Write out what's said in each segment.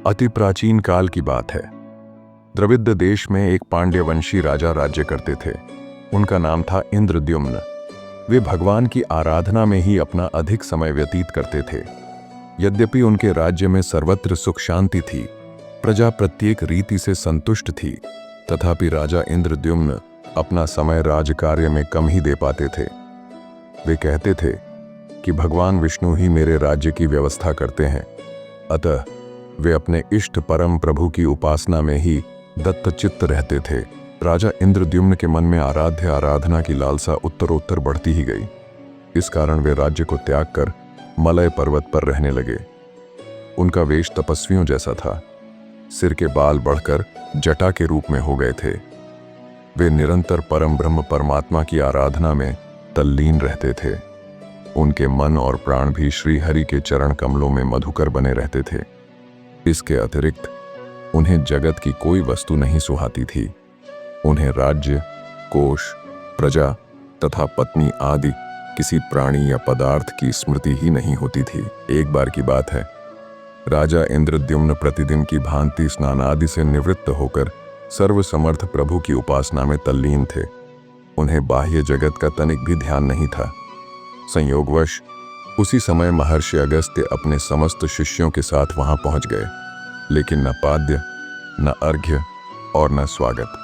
अति प्राचीन काल की बात है। द्रविड़ देश में एक पांड्यवंशी राजा राज्य करते थे। उनका नाम था इंद्रद्युम्न। वे भगवान की आराधना में ही अपना अधिक समय व्यतीत करते थे। यद्यपि उनके राज्य में सर्वत्र सुख शांति थी, प्रजा प्रत्येक रीति से संतुष्ट थी, तथापि राजा इंद्रद्युम्न अपना समय राजकार्य में कम ही दे पाते थे। वे कहते थे कि भगवान विष्णु ही मेरे राज्य की व्यवस्था करते हैं, अतः वे अपने इष्ट परम प्रभु की उपासना में ही दत्तचित्त रहते थे। राजा इंद्रद्युम्न के मन में आराध्य आराधना की लालसा उत्तरोत्तर बढ़ती ही गई। इस कारण वे राज्य को त्याग कर मलय पर्वत पर रहने लगे। उनका वेश तपस्वियों जैसा था। सिर के बाल बढ़कर जटा के रूप में हो गए थे। वे निरंतर परम ब्रह्म परमात्मा की आराधना में तल्लीन रहते थे। उनके मन और प्राण भी श्री हरि के चरण कमलों में मधुकर बने रहते थे। इसके अतिरिक्त उन्हें जगत की कोई वस्तु नहीं सुहाती थी। उन्हें राज्य, कोष, प्रजा तथा पत्नी आदि किसी प्राणी या पदार्थ की स्मृति ही नहीं होती थी। एक बार की बात है, राजा इंद्रद्युम्न प्रतिदिन की भांति स्नान आदि से निवृत्त होकर सर्वसमर्थ प्रभु की उपासना में तल्लीन थे। उन्हें बाह्य जगत का तनिक भी ध्यान नहीं था। संयोगवश उसी समय महर्षि अगस्त्य अपने समस्त शिष्यों के साथ वहां पहुंच गए, लेकिन न पाद्य, न अर्घ्य और न स्वागत।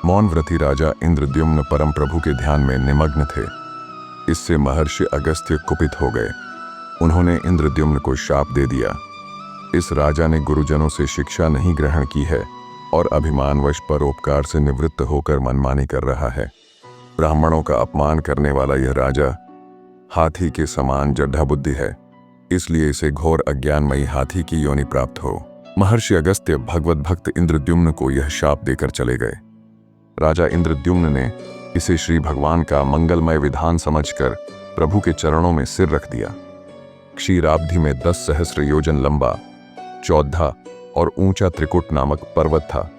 मौनव्रती राजा इंद्रद्युम्न परम प्रभु के ध्यान में निमग्न थे। इससे महर्षि अगस्त्य कुपित हो गए। उन्होंने इंद्रद्युम्न को शाप दे दिया। इस राजा ने गुरुजनों से शिक्षा नहीं ग्रहण की है और अभिमानवश परोपकार से निवृत्त होकर मनमानी कर रहा है। ब्राह्मणों का अपमान करने वाला यह राजा हाथी के समान जड्ढा बुद्धि है, इसलिए इसे घोर अज्ञानमयी हाथी की योनि प्राप्त हो। महर्षि अगस्त्य भगवत भक्त इंद्रद्युम्न को यह शाप देकर चले गए। राजा इंद्रद्युम्न ने इसे श्री भगवान का मंगलमय विधान समझकर प्रभु के चरणों में सिर रख दिया। क्षीराब्धि में 10 सहस्र योजन लंबा, चौधा और ऊंचा त्रिकुट नामक पर्वत था।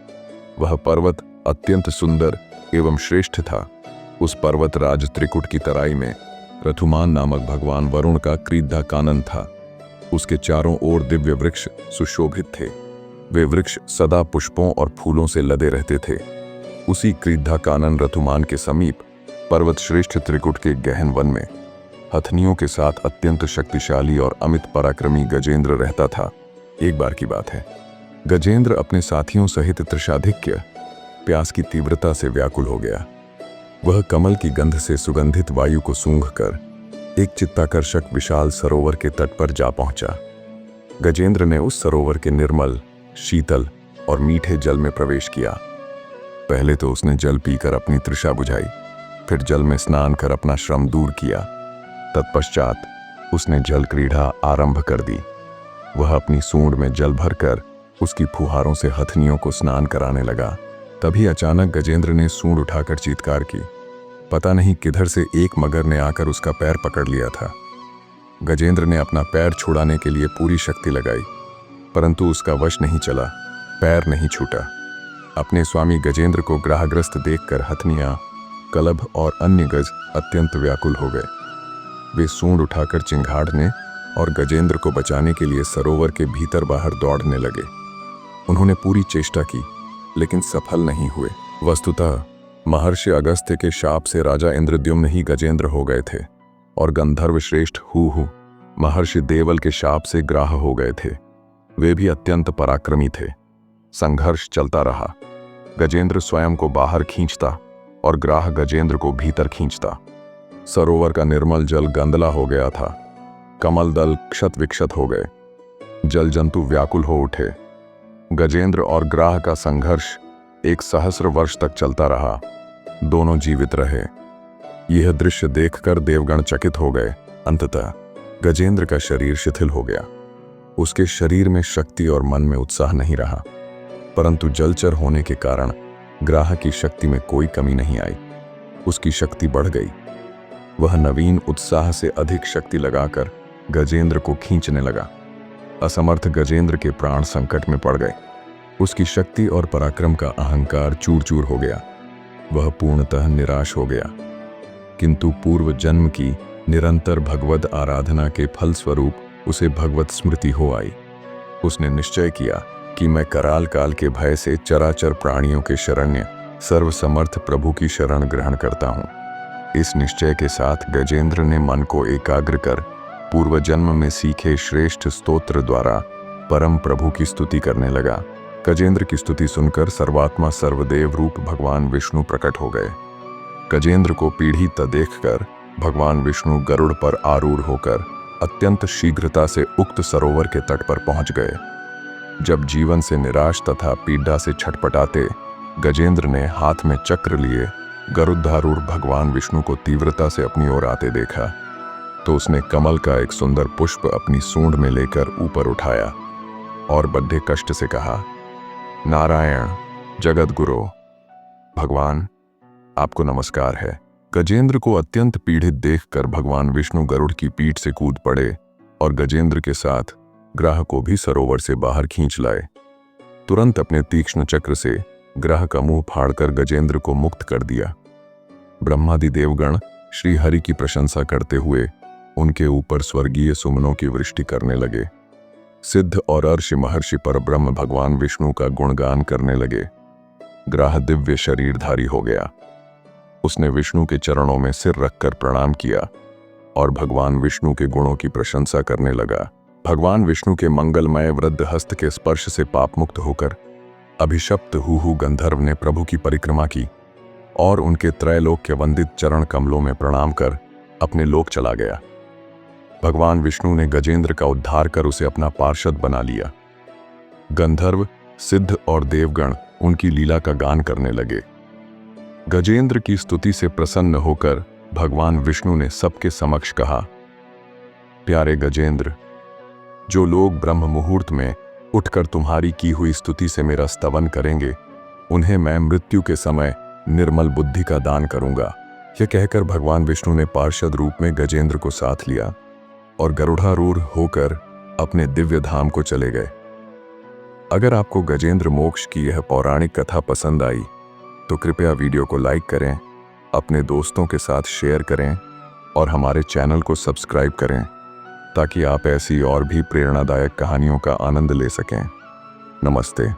वह पर्वत अत्यंत सुंदर एवं श्रेष्ठ था। उस पर्वत राज त्रिकुट की तराई में रथुमान नामक भगवान वरुण का क्रीधा कानन था। उसके चारों ओर दिव्य वृक्ष सुशोभित थे। वे वृक्ष सदा पुष्पों और फूलों से लदे रहते थे। उसी क्रीधा कानन रथुमान के समीप पर्वत श्रेष्ठ त्रिकुट के गहन वन में हथनियों के साथ अत्यंत शक्तिशाली और अमित पराक्रमी गजेंद्र रहता था। एक बार की बात है, गजेंद्र अपने साथियों सहित तृषाधिक्य प्यास की तीव्रता से व्याकुल हो गया। वह कमल की गंध से सुगंधित वायु को सूंघकर एक चित्ताकर्षक विशाल सरोवर के तट पर जा पहुंचा। गजेंद्र ने उस सरोवर के निर्मल, शीतल और मीठे जल में प्रवेश किया। पहले तो उसने जल पीकर अपनी तृषा बुझाई, फिर जल में स्नान कर अपना श्रम दूर किया। तत्पश्चात उसने जल क्रीड़ा आरंभ कर दी। वह अपनी सूंड में जल भरकर उसकी फुहारों से हथनियों को स्नान कराने लगा। तभी अचानक गजेंद्र ने सूंड उठाकर चीत्कार की। पता नहीं किधर से एक मगर ने आकर उसका पैर पकड़ लिया था। गजेंद्र ने अपना पैर छुड़ाने के लिए पूरी शक्ति लगाई, परंतु उसका वश नहीं चला, पैर नहीं छूटा। अपने स्वामी गजेंद्र को ग्रहग्रस्त देखकर हथनियां, कलभ और अन्य गज अत्यंत व्याकुल हो गए। वे सूंड उठाकर चिंघाड़ने और गजेंद्र को बचाने के लिए सरोवर के भीतर बाहर दौड़ने लगे। उन्होंने पूरी चेष्टा की, लेकिन सफल नहीं हुए। वस्तुतः महर्षि अगस्त्य के शाप से राजा इंद्रद्युम्न ही गजेंद्र हो गए थे और गंधर्व श्रेष्ठ हूहू महर्षि देवल के शाप से ग्राह हो गए थे। वे भी अत्यंत पराक्रमी थे। संघर्ष चलता रहा। गजेंद्र स्वयं को बाहर खींचता और ग्राह गजेंद्र को भीतर खींचता। सरोवर का निर्मल जल गंदला हो गया था। कमल दल क्षत विक्षत हो गए। जल जंतु व्याकुल हो उठे। गजेंद्र और ग्राह का संघर्ष 1 सहस्र वर्ष तक चलता रहा। दोनों जीवित रहे। यह दृश्य देखकर देवगण चकित हो गए। अंततः गजेंद्र का शरीर शिथिल हो गया। उसके शरीर में शक्ति और मन में उत्साह नहीं रहा, परंतु जलचर होने के कारण ग्राह की शक्ति में कोई कमी नहीं आई। उसकी शक्ति बढ़ गई। वह नवीन उत्साह से अधिक शक्ति लगाकर गजेंद्र को खींचने लगा। असमर्थ गजेंद्र के प्राण संकट में पड़ गए। उसकी शक्ति और पराक्रम का अहंकार चूर चूर हो गया। वह पूर्णतः निराश हो गया। किंतु पूर्व जन्म की निरंतर भगवद आराधना के फलस्वरूप उसे भगवत स्मृति हो आई। उसने निश्चय किया कि मैं कराल काल के भय से चराचर प्राणियों के शरण्य सर्वसमर्थ प्रभु की शरण ग्रहण करता हूँ। इस निश्चय के साथ गजेंद्र ने मन को एकाग्र कर पूर्व जन्म में सीखे श्रेष्ठ स्तोत्र द्वारा परम प्रभु की स्तुति करने लगा। गजेंद्र की स्तुति सुनकर सर्वात्मा सर्वदेव रूप भगवान विष्णु प्रकट हो गए। गजेंद्र को पीड़ित देखकर भगवान विष्णु गरुड़ पर आरूढ़ होकर अत्यंत शीघ्रता से उक्त सरोवर के तट पर पहुंच गए। जब जीवन से निराश तथा पीड़ा से छटपटाते गजेंद्र ने हाथ में चक्र लिए गरुडारूढ़ भगवान विष्णु को तीव्रता से अपनी ओर आते देखा तो उसने कमल का एक सुंदर पुष्प अपनी सूंड में लेकर ऊपर उठाया और बड़े कष्ट से कहा, नारायण जगत गुरु भगवान, आपको नमस्कार है। गजेंद्र को अत्यंत पीड़ित देखकर भगवान विष्णु गरुड़ की पीठ से कूद पड़े और गजेंद्र के साथ ग्राह को भी सरोवर से बाहर खींच लाए। तुरंत अपने तीक्ष्ण चक्र से ग्राह का मुंह फाड़कर गजेंद्र को मुक्त कर दिया। ब्रह्मादि देवगण श्री हरि की प्रशंसा करते हुए उनके ऊपर स्वर्गीय सुमनों की वृष्टि करने लगे। सिद्ध और अर्षि महर्षि परब्रह्म भगवान विष्णु का गुणगान करने लगे। ग्राह दिव्य शरीरधारी हो गया। उसने विष्णु के चरणों में सिर रखकर प्रणाम किया और भगवान विष्णु के गुणों की प्रशंसा करने लगा। भगवान विष्णु के मंगलमय वृद्ध हस्त के स्पर्श से पाप मुक्त होकर अभिशप्त हुहु गंधर्व ने प्रभु की परिक्रमा की और उनके त्रैलोक्य वंदित चरण कमलों में प्रणाम कर अपने लोक चला गया। भगवान विष्णु ने गजेंद्र का उद्धार कर उसे अपना पार्षद बना लिया। गंधर्व, सिद्ध और देवगण उनकी लीला का गान करने लगे। गजेंद्र की स्तुति से प्रसन्न होकर भगवान विष्णु ने सबके समक्ष कहा, प्यारे गजेंद्र, जो लोग ब्रह्म मुहूर्त में उठकर तुम्हारी की हुई स्तुति से मेरा स्तवन करेंगे उन्हें मैं मृत्यु के समय निर्मल बुद्धि का दान करूंगा। यह कहकर भगवान विष्णु ने पार्षद रूप में गजेंद्र को साथ लिया और गरुडारूढ़ होकर अपने दिव्य धाम को चले गए। अगर आपको गजेंद्र मोक्ष की यह पौराणिक कथा पसंद आई तो कृपया वीडियो को लाइक करें, अपने दोस्तों के साथ शेयर करें और हमारे चैनल को सब्सक्राइब करें ताकि आप ऐसी और भी प्रेरणादायक कहानियों का आनंद ले सकें। नमस्ते।